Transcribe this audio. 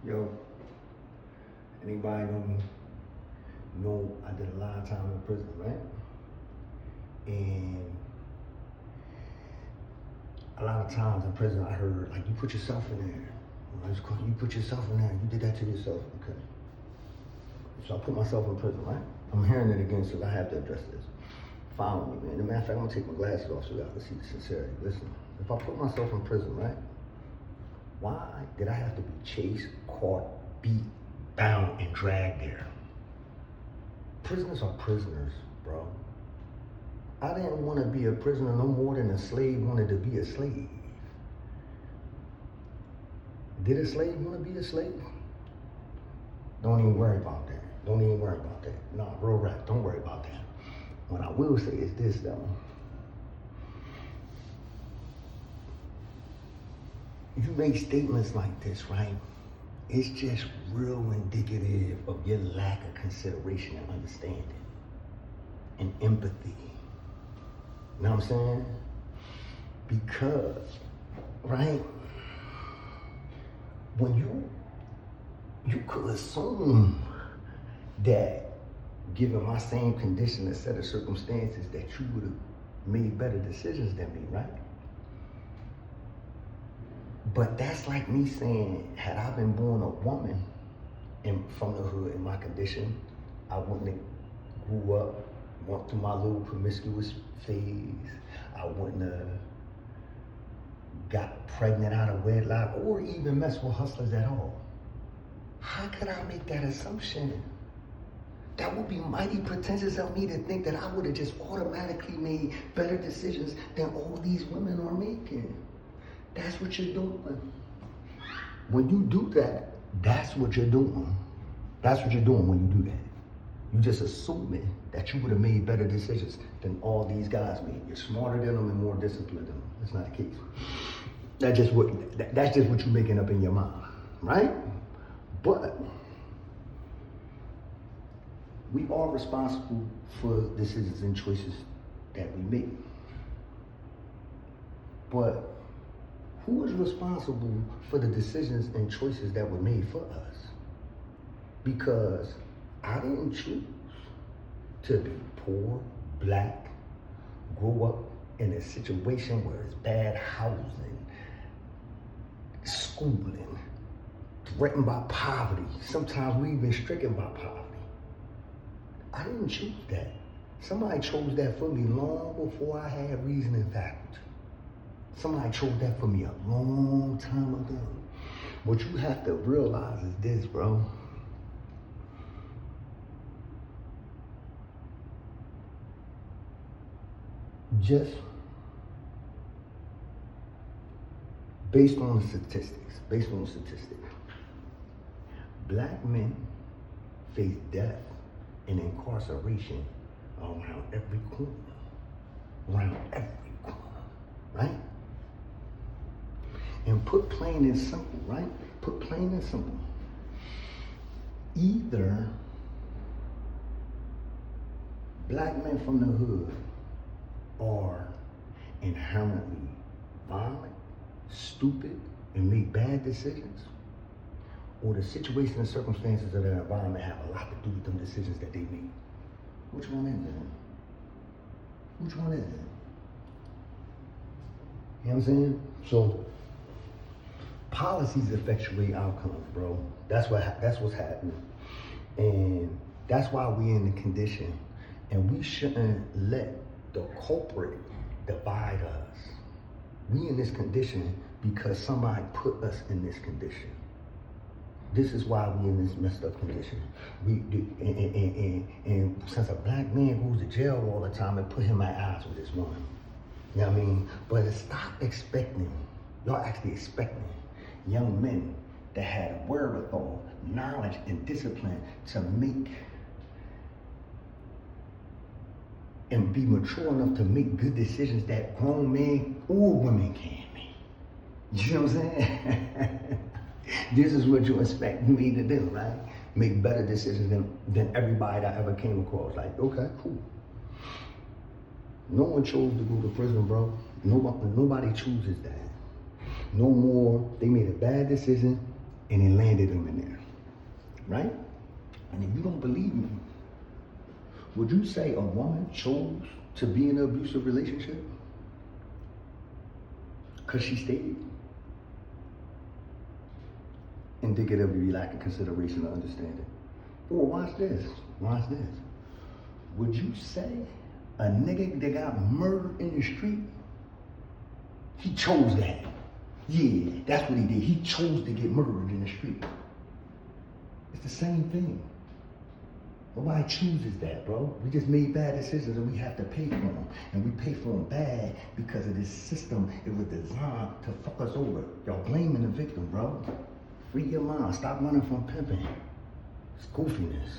Yo, anybody know me? Know I did a lot of time in prison, right? And a lot of times in prison, I heard like you put yourself in there. You put yourself in there. You did that to yourself. Okay. So I put myself in prison, right? I'm hearing it again, so I have to address this. Follow me, man. As a matter of fact, I'm gonna take my glasses off so y'all can see the sincerity. Listen, if I put myself in prison, right? Why did I have to be chased, caught, beat, bound, and dragged there? Prisoners are prisoners, bro. I didn't want to be a prisoner no more than a slave wanted to be a slave. Did a slave want to be a slave? Don't even worry about that. Don't even worry about that. No, real rap, don't worry about that. What I will say is this, though. You make statements like this, right? It's just real indicative of your lack of consideration and understanding and empathy. You know what I'm saying? Because, right, when you could assume that given my same condition and set of circumstances that you would have made better decisions than me, right? But that's like me saying, had I been born a woman from the hood in my condition, I wouldn't have grew up, went through my little promiscuous phase. I wouldn't have got pregnant out of wedlock or even messed with hustlers at all. How could I make that assumption? That would be mighty pretentious of me to think that I would have just automatically made better decisions than all these women are making. That's what you're doing. When you do that, that's what you're doing. That's what you're doing when you do that. You just assuming that you would have made better decisions than all these guys made. You're smarter than them and more disciplined than them. That's not the case. That's just what you're making up in your mind, right? But we are responsible for decisions and choices that we make. But who is responsible for the decisions and choices that were made for us? Because I didn't choose to be poor, black, grow up in a situation where it's bad housing, schooling, threatened by poverty. Sometimes we even stricken by poverty. I didn't choose that. Somebody chose that for me long before I had reason and faculty. Somebody chose that for me a long time ago. What you have to realize is this, bro. Just based on the statistics, black men face death and incarceration around every corner, right? And put plain and simple, right? Put plain and simple. Either black men from the hood are inherently violent, stupid, and make bad decisions, or the situation and circumstances of their environment have a lot to do with them decisions that they make. Which one is it? Which one is it? You know what I'm saying? So policies effectuate outcomes, bro. That's what's happening. And that's why we're in the condition. And we shouldn't let the culprit divide us. We in this condition because somebody put us in this condition. This is why we in this messed up condition. And since a black man goes to jail all the time, it put him at odds with this woman. You know what I mean? But stop expecting, y'all actually expecting young men that had wherewithal, knowledge, and discipline to make and be mature enough to make good decisions that grown men or women can make. You know what I'm saying? This is what you expect me to do, right? Make better decisions than everybody that I ever came across. Like, okay, cool. No one chose to go to prison, bro. Nobody chooses that. No more, they made a bad decision and it landed him in there, right? And if you don't believe me, would you say a woman chose to be in an abusive relationship? Because she stayed? Indicative of you lacking consideration or understanding. Or watch this, watch this. Would you say a nigga that got murdered in the street, he chose that? Yeah, that's what he did. He chose to get murdered in the street. It's the same thing. Nobody chooses that, bro. We just made bad decisions and we have to pay for them. And we pay for them bad because of this system. It was designed to fuck us over. Y'all blaming the victim, bro. Free your mind. Stop running from pimping. It's goofiness.